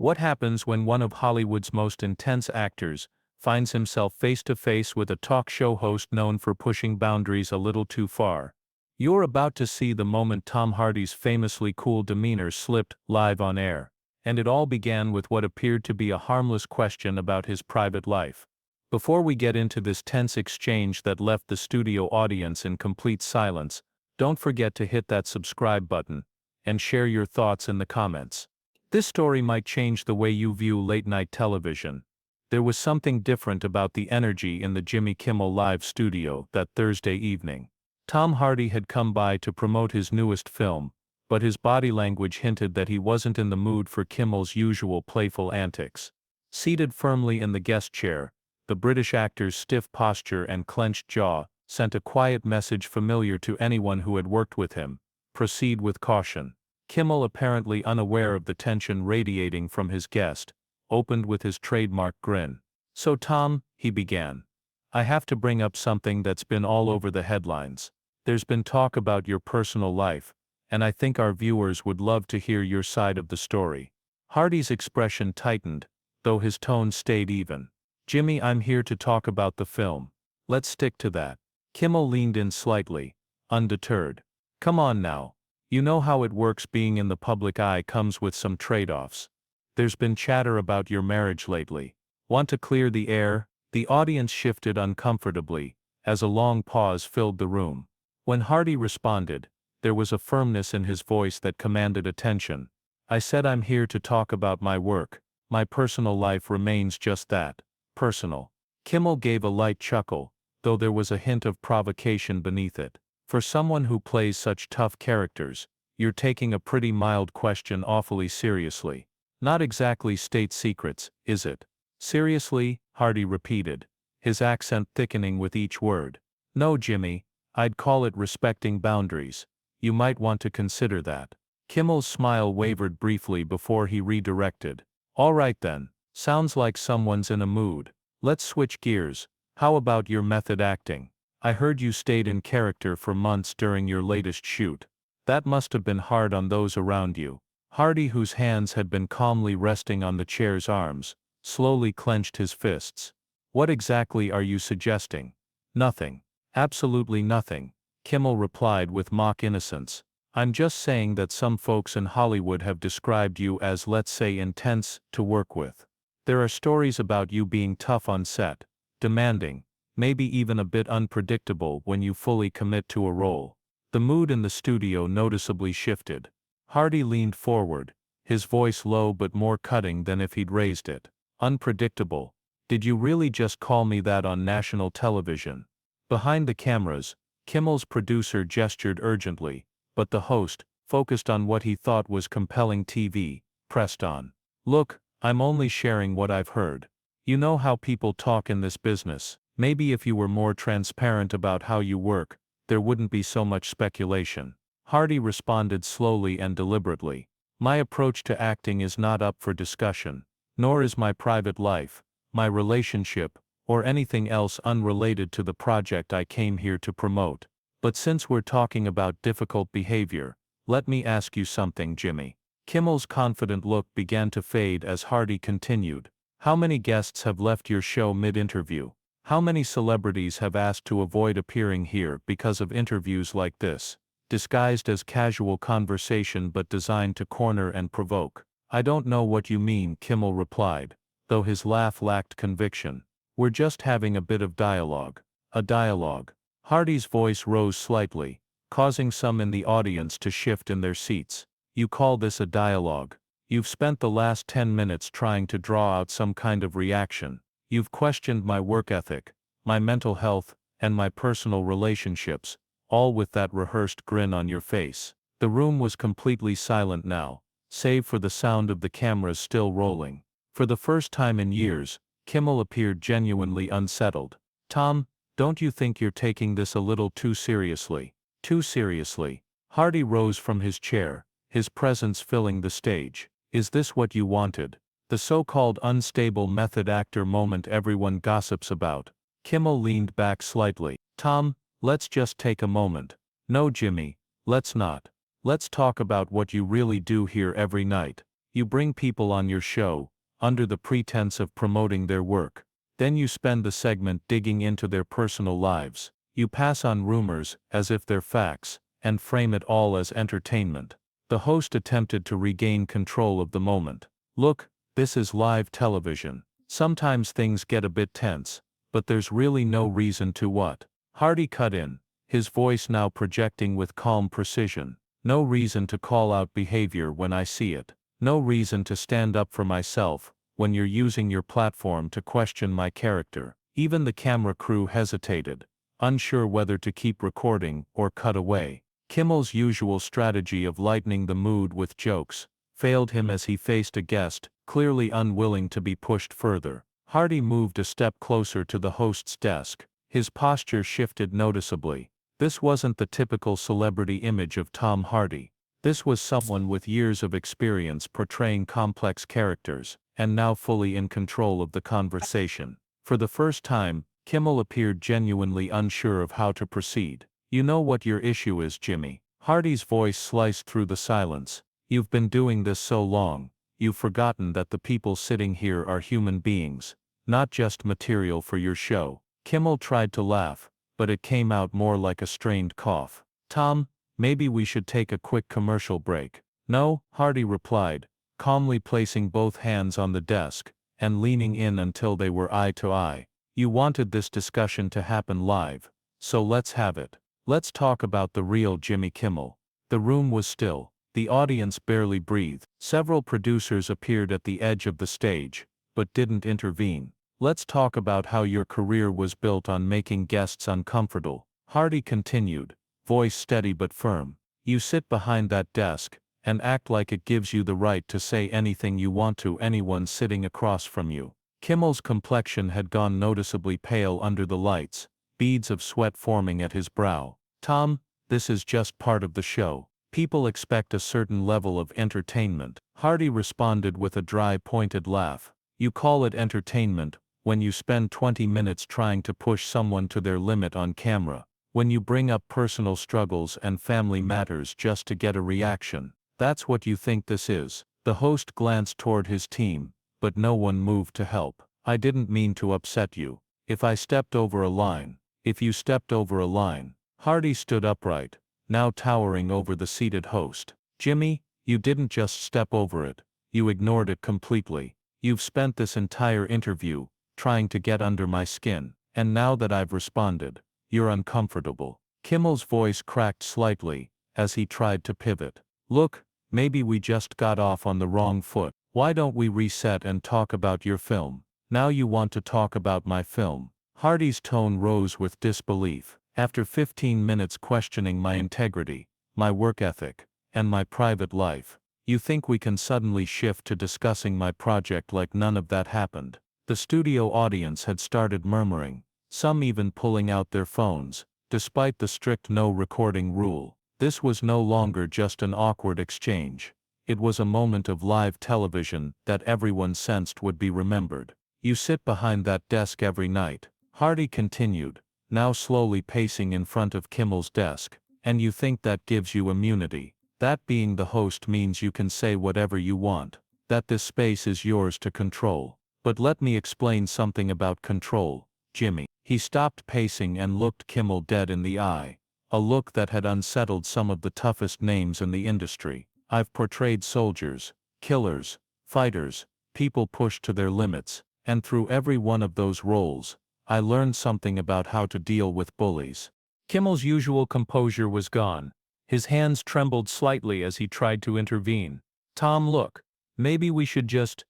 What happens when one of Hollywood's most intense actors finds himself face to face with a talk show host known for pushing boundaries a little too far? You're about to see the moment Tom Hardy's famously cool demeanor slipped live on air, and it all began with what appeared to be a harmless question about his private life. Before we get into this tense exchange that left the studio audience in complete silence, don't forget to hit that subscribe button and share your thoughts in the comments. This story might change the way you view late-night television. There was something different about the energy in the Jimmy Kimmel live studio that Thursday evening. Tom Hardy had come by to promote his newest film, but his body language hinted that he wasn't in the mood for Kimmel's usual playful antics. Seated firmly in the guest chair, the British actor's stiff posture and clenched jaw sent a quiet message familiar to anyone who had worked with him: proceed with caution. Kimmel, apparently unaware of the tension radiating from his guest, opened with his trademark grin. "So Tom," he began, "I have to bring up something that's been all over the headlines. There's been talk about your personal life, and I think our viewers would love to hear your side of the story." Hardy's expression tightened, though his tone stayed even. "Jimmy, I'm here to talk about the film. Let's stick to that." Kimmel leaned in slightly, undeterred. "Come on now. You know how it works. Being in the public eye comes with some trade-offs. There's been chatter about your marriage lately. Want to clear the air?" The audience shifted uncomfortably, as a long pause filled the room. When Hardy responded, there was a firmness in his voice that commanded attention. "I said I'm here to talk about my work. My personal life remains just that, personal." Kimmel gave a light chuckle, though there was a hint of provocation beneath it. "For someone who plays such tough characters, you're taking a pretty mild question awfully seriously. Not exactly state secrets, is it?" "Seriously?" Hardy repeated, his accent thickening with each word. "No, Jimmy, I'd call it respecting boundaries. You might want to consider that." Kimmel's smile wavered briefly before he redirected. "All right then, sounds like someone's in a mood. Let's switch gears. How about your method acting? I heard you stayed in character for months during your latest shoot. That must have been hard on those around you." Hardy, whose hands had been calmly resting on the chair's arms, slowly clenched his fists. "What exactly are you suggesting?" "Nothing. Absolutely nothing," Kimmel replied with mock innocence. "I'm just saying that some folks in Hollywood have described you as, let's say, intense to work with. There are stories about you being tough on set, demanding, maybe even a bit unpredictable when you fully commit to a role." The mood in the studio noticeably shifted. Hardy leaned forward, his voice low but more cutting than if he'd raised it. "Unpredictable? Did you really just call me that on national television?" Behind the cameras, Kimmel's producer gestured urgently, but the host, focused on what he thought was compelling TV, pressed on. "Look, I'm only sharing what I've heard. You know how people talk in this business. Maybe if you were more transparent about how you work, there wouldn't be so much speculation." Hardy responded slowly and deliberately. "My approach to acting is not up for discussion, nor is my private life, my relationship, or anything else unrelated to the project I came here to promote. But since we're talking about difficult behavior, let me ask you something, Jimmy." Kimmel's confident look began to fade as Hardy continued. "How many guests have left your show mid-interview? How many celebrities have asked to avoid appearing here because of interviews like this, disguised as casual conversation but designed to corner and provoke?" "I don't know what you mean," Kimmel replied, though his laugh lacked conviction. "We're just having a bit of dialogue." "A dialogue?" Hardy's voice rose slightly, causing some in the audience to shift in their seats. "You call this a dialogue? You've spent the last 10 minutes trying to draw out some kind of reaction. You've questioned my work ethic, my mental health, and my personal relationships, all with that rehearsed grin on your face." The room was completely silent now, save for the sound of the cameras still rolling. For the first time in years, Kimmel appeared genuinely unsettled. "Tom, don't you think you're taking this a little too seriously?" "Too seriously?" Hardy rose from his chair, his presence filling the stage. "Is this what you wanted? The so-called unstable method actor moment everyone gossips about?" Kimmel leaned back slightly. "Tom, let's just take a moment." "No, Jimmy, let's not. Let's talk about what you really do here every night. You bring people on your show, under the pretense of promoting their work. Then you spend the segment digging into their personal lives. You pass on rumors, as if they're facts, and frame it all as entertainment. The host attempted to regain control of the moment. Look, this is live television. Sometimes things get a bit tense, but there's really no reason to what. Hardy cut in, his voice now projecting with calm precision. No reason to call out behavior when I see it. No reason to stand up for myself when you're using your platform to question my character. Even the camera crew hesitated, unsure whether to keep recording or cut away. Kimmel's usual strategy of lightening the mood with jokes failed him as he faced a guest, clearly unwilling to be pushed further. Hardy moved a step closer to the host's desk. His posture shifted noticeably. This wasn't the typical celebrity image of Tom Hardy. This was someone with years of experience portraying complex characters, and now fully in control of the conversation. For the first time, Kimmel appeared genuinely unsure of how to proceed. You know what your issue is, Jimmy. Hardy's voice sliced through the silence. You've been doing this so long, you've forgotten that the people sitting here are human beings, not just material for your show. Kimmel tried to laugh, but it came out more like a strained cough. Tom, maybe we should take a quick commercial break. No, Hardy replied, calmly placing both hands on the desk, and leaning in until they were eye to eye. You wanted this discussion to happen live, so let's have it. Let's talk about the real Jimmy Kimmel. The room was still. The audience barely breathed. Several producers appeared at the edge of the stage, but didn't intervene. Let's talk about how your career was built on making guests uncomfortable. Hardy continued, voice steady but firm. You sit behind that desk, and act like it gives you the right to say anything you want to anyone sitting across from you. Kimmel's complexion had gone noticeably pale under the lights, beads of sweat forming at his brow. Tom, this is just part of the show. People expect a certain level of entertainment. Hardy responded with a dry, pointed laugh. You call it entertainment when you spend 20 minutes trying to push someone to their limit on camera, when you bring up personal struggles and family matters just to get a reaction. That's what you think this is. The host glanced toward his team, but no one moved to help. I didn't mean to upset you. If I stepped over a line, if you stepped over a line. Hardy stood upright, now towering over the seated host. Jimmy, you didn't just step over it, you ignored it completely. You've spent this entire interview trying to get under my skin, and now that I've responded, you're uncomfortable. Kimmel's voice cracked slightly as he tried to pivot. Look, maybe we just got off on the wrong foot. Why don't we reset and talk about your film? Now you want to talk about my film. Hardy's tone rose with disbelief. After 15 minutes questioning my integrity, my work ethic, and my private life, you think we can suddenly shift to discussing my project like none of that happened? The studio audience had started murmuring, some even pulling out their phones, despite the strict no recording rule. This was no longer just an awkward exchange. It was a moment of live television that everyone sensed would be remembered. You sit behind that desk every night, Hardy continued, now slowly pacing in front of Kimmel's desk, and you think that gives you immunity. That being the host means you can say whatever you want, that this space is yours to control. But let me explain something about control, Jimmy. He stopped pacing and looked Kimmel dead in the eye, a look that had unsettled some of the toughest names in the industry. I've portrayed soldiers, killers, fighters, people pushed to their limits, and through every one of those roles, I learned something about how to deal with bullies. Kimmel's usual composure was gone. His hands trembled slightly as he tried to intervene. Tom, look, maybe we should just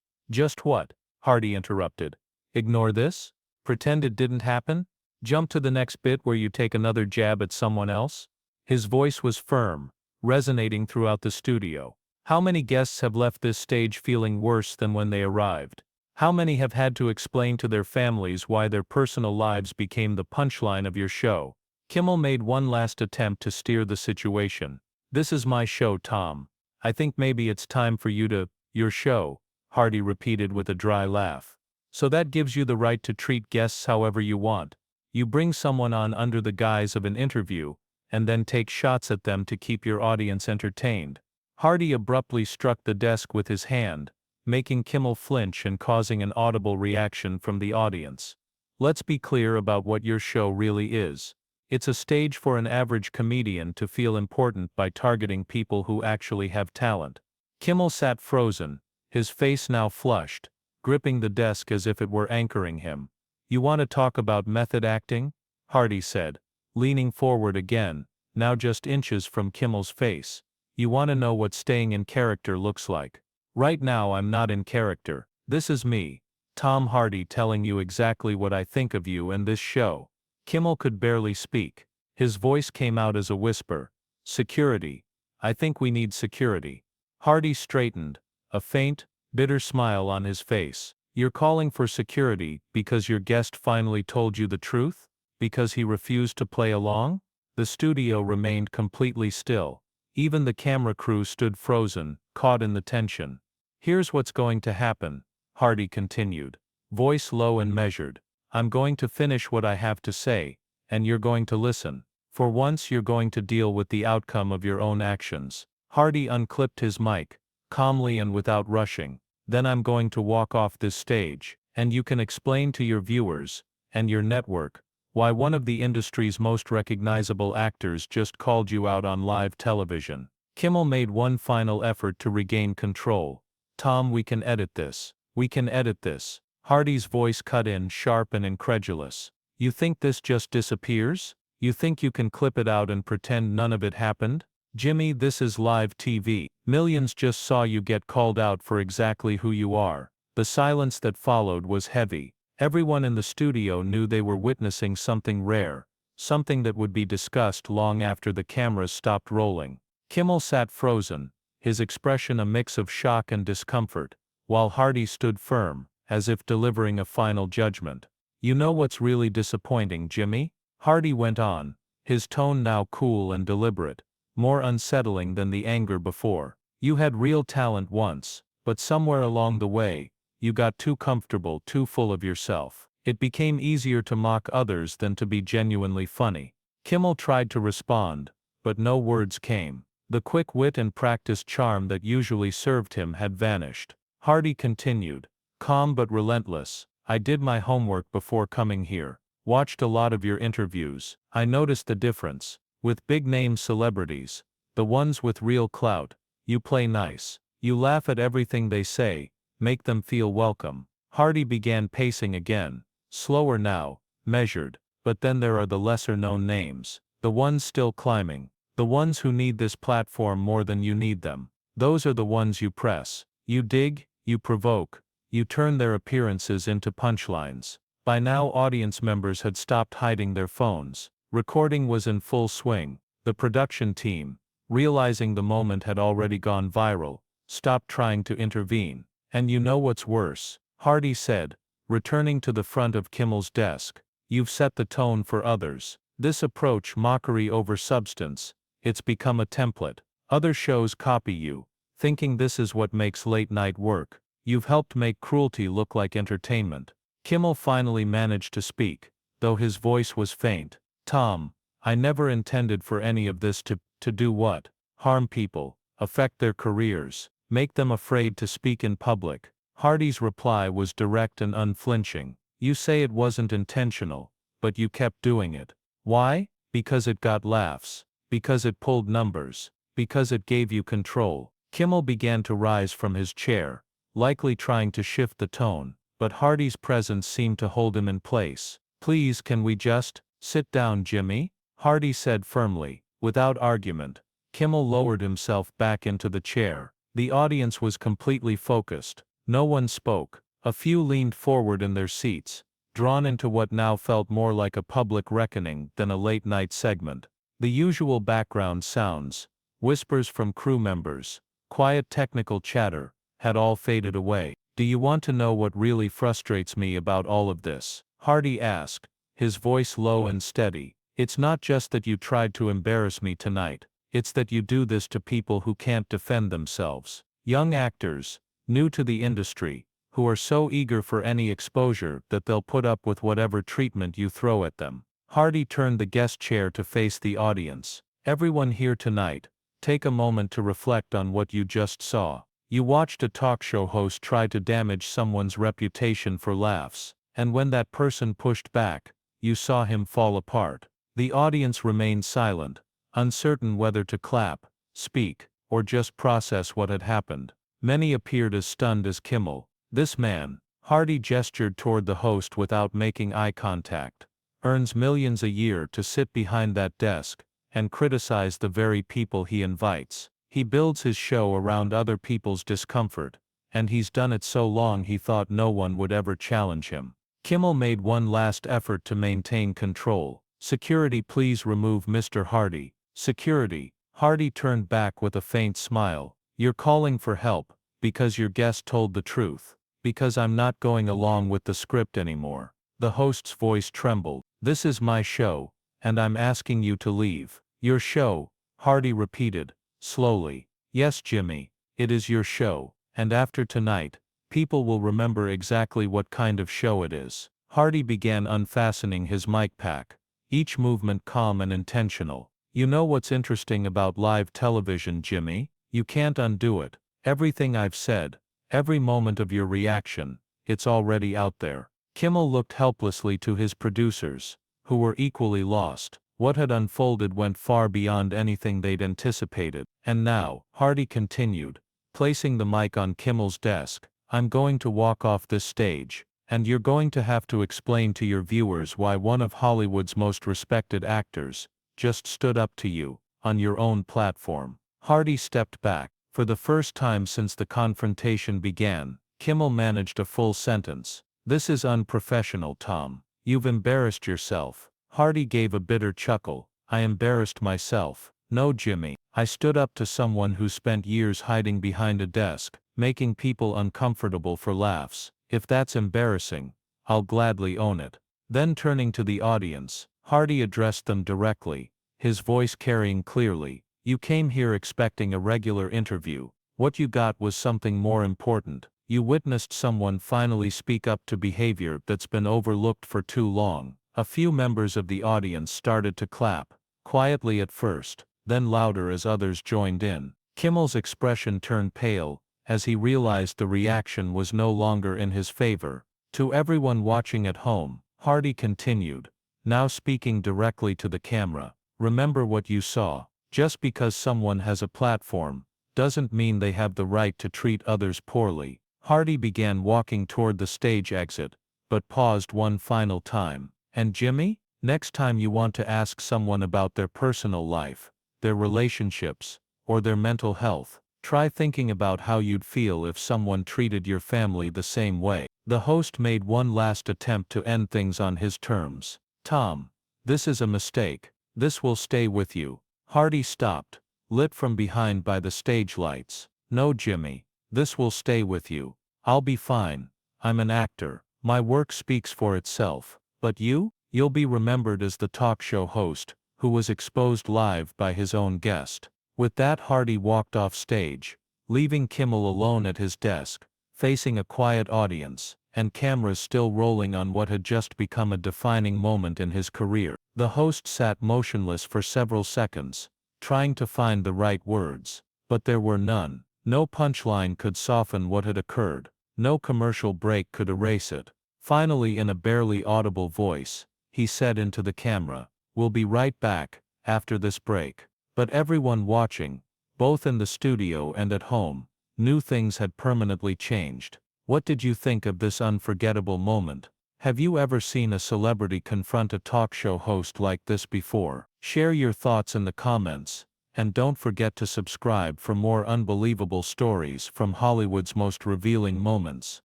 what? Hardy interrupted. Ignore this? Pretend it didn't happen? Jump to the next bit where you take another jab at someone else? His voice was firm, resonating throughout the studio. How many guests have left this stage feeling worse than when they arrived? How many have had to explain to their families why their personal lives became the punchline of your show? Kimmel made one last attempt to steer the situation. This is my show, Tom. I think maybe it's time for you to, your show, Hardy repeated with a dry laugh. So that gives you the right to treat guests however you want. You bring someone on under the guise of an interview, and then take shots at them to keep your audience entertained. Hardy abruptly struck the desk with his hand, making Kimmel flinch and causing an audible reaction from the audience. Let's be clear about what your show really is. It's a stage for an average comedian to feel important by targeting people who actually have talent. Kimmel sat frozen, his face now flushed, gripping the desk as if it were anchoring him. You want to talk about method acting? Hardy said, leaning forward again, now just inches from Kimmel's face. You want to know what staying in character looks like? Right now I'm not in character. This is me, Tom Hardy, telling you exactly what I think of you and this show. Kimmel could barely speak. His voice came out as a whisper. Security. I think we need security. Hardy straightened, a faint, bitter smile on his face. You're calling for security because your guest finally told you the truth? Because he refused to play along? The studio remained completely still. Even the camera crew stood frozen, caught in the tension. Here's what's going to happen, Hardy continued, voice low and measured. I'm going to finish what I have to say, and you're going to listen. For once you're going to deal with the outcome of your own actions. Hardy unclipped his mic, calmly and without rushing. Then I'm going to walk off this stage, and you can explain to your viewers, and your network, why one of the industry's most recognizable actors just called you out on live television. Kimmel made one final effort to regain control. Tom, we can edit this. We can edit this. Hardy's voice cut in sharp and incredulous. You think this just disappears? You think you can clip it out and pretend none of it happened? Jimmy, this is live TV. Millions just saw you get called out for exactly who you are. The silence that followed was heavy. Everyone in the studio knew they were witnessing something rare, something that would be discussed long after the cameras stopped rolling. Kimmel sat frozen, his expression a mix of shock and discomfort, while Hardy stood firm, as if delivering a final judgment. You know what's really disappointing, Jimmy? Hardy went on, his tone now cool and deliberate, more unsettling than the anger before. You had real talent once, but somewhere along the way, you got too comfortable, too full of yourself. It became easier to mock others than to be genuinely funny. Kimmel tried to respond, but no words came. The quick wit and practiced charm that usually served him had vanished. Hardy continued, calm but relentless. I did my homework before coming here. Watched a lot of your interviews. I noticed the difference. With big-name celebrities, the ones with real clout, you play nice. You laugh at everything they say, make them feel welcome. Hardy began pacing again, slower now, measured. But then there are the lesser-known names, the ones still climbing, the ones who need this platform more than you need them. Those are the ones you press. You dig, you provoke, you turn their appearances into punchlines. By now audience members had stopped hiding their phones. Recording was in full swing. The production team, realizing the moment had already gone viral, stopped trying to intervene. And you know what's worse? Hardy said, returning to the front of Kimmel's desk. You've set the tone for others. This approach, mockery over substance, it's become a template. Other shows copy you, thinking this is what makes late-night work. You've helped make cruelty look like entertainment. Kimmel finally managed to speak, though his voice was faint. Tom, I never intended for any of this to do what? Harm people, affect their careers, make them afraid to speak in public. Hardy's reply was direct and unflinching. You say it wasn't intentional, but you kept doing it. Why? Because it got laughs. Because it pulled numbers. Because it gave you control. Kimmel began to rise from his chair, likely trying to shift the tone, but Hardy's presence seemed to hold him in place. Please, can we just sit down, Jimmy? Hardy said firmly, without argument. Kimmel lowered himself back into the chair. The audience was completely focused. No one spoke. A few leaned forward in their seats, drawn into what now felt more like a public reckoning than a late-night segment. The usual background sounds, whispers from crew members, quiet technical chatter, had all faded away. Do you want to know what really frustrates me about all of this? Hardy asked, his voice low and steady. It's not just that you tried to embarrass me tonight. It's that you do this to people who can't defend themselves. Young actors, new to the industry, who are so eager for any exposure that they'll put up with whatever treatment you throw at them. Hardy turned the guest chair to face the audience. Everyone here tonight, Take a moment to reflect on what you just saw. You watched a talk show host try to damage someone's reputation for laughs, and when that person pushed back, you saw him fall apart. The audience remained silent, uncertain whether to clap, speak, or just process what had happened. Many appeared as stunned as Kimmel. This man, Hardy gestured toward the host without making eye contact, earns millions a year to sit behind that desk and criticize the very people he invites. He builds his show around other people's discomfort, and he's done it so long he thought no one would ever challenge him. Kimmel made one last effort to maintain control. "Security, please remove Mr. Hardy." "Security." Hardy turned back with a faint smile. "You're calling for help, because your guest told the truth. Because I'm not going along with the script anymore." The host's voice trembled. "This is my show, and I'm asking you to leave." "Your show," Hardy repeated, slowly. "Yes, Jimmy, it is your show, and after tonight, people will remember exactly what kind of show it is." Hardy began unfastening his mic pack, each movement calm and intentional. "You know what's interesting about live television, Jimmy? You can't undo it. Everything I've said, every moment of your reaction, it's already out there." Kimmel looked helplessly to his producers, who were equally lost. What had unfolded went far beyond anything they'd anticipated. "And now," Hardy continued, placing the mic on Kimmel's desk, "I'm going to walk off this stage, and you're going to have to explain to your viewers why one of Hollywood's most respected actors just stood up to you, on your own platform." Hardy stepped back. For the first time since the confrontation began, Kimmel managed a full sentence. "This is unprofessional, Tom. You've embarrassed yourself." Hardy gave a bitter chuckle. "I embarrassed myself? No, Jimmy. I stood up to someone who spent years hiding behind a desk, making people uncomfortable for laughs. If that's embarrassing, I'll gladly own it." Then turning to the audience, Hardy addressed them directly, his voice carrying clearly, "You came here expecting a regular interview. What you got was something more important. You witnessed someone finally speak up to behavior that's been overlooked for too long." A few members of the audience started to clap, quietly at first, then louder as others joined in. Kimmel's expression turned pale, as he realized the reaction was no longer in his favor. To everyone watching at home, Hardy continued, now speaking directly to the camera, "Remember what you saw. Just because someone has a platform, doesn't mean they have the right to treat others poorly." Hardy began walking toward the stage exit, but paused one final time. "And Jimmy, next time you want to ask someone about their personal life, their relationships, or their mental health, try thinking about how you'd feel if someone treated your family the same way." The host made one last attempt to end things on his terms. "Tom, this is a mistake. This will stay with you." Hardy stopped, lit from behind by the stage lights. "No, Jimmy, this will stay with you. I'll be fine. I'm an actor. My work speaks for itself. But you'll be remembered as the talk show host, who was exposed live by his own guest." With that, Hardy walked off stage, leaving Kimmel alone at his desk, facing a quiet audience, and cameras still rolling on what had just become a defining moment in his career. The host sat motionless for several seconds, trying to find the right words, but there were none. No punchline could soften what had occurred, no commercial break could erase it. Finally, in a barely audible voice, he said into the camera, "We'll be right back, after this break." But everyone watching, both in the studio and at home, knew things had permanently changed. What did you think of this unforgettable moment? Have you ever seen a celebrity confront a talk show host like this before? Share your thoughts in the comments, and don't forget to subscribe for more unbelievable stories from Hollywood's most revealing moments.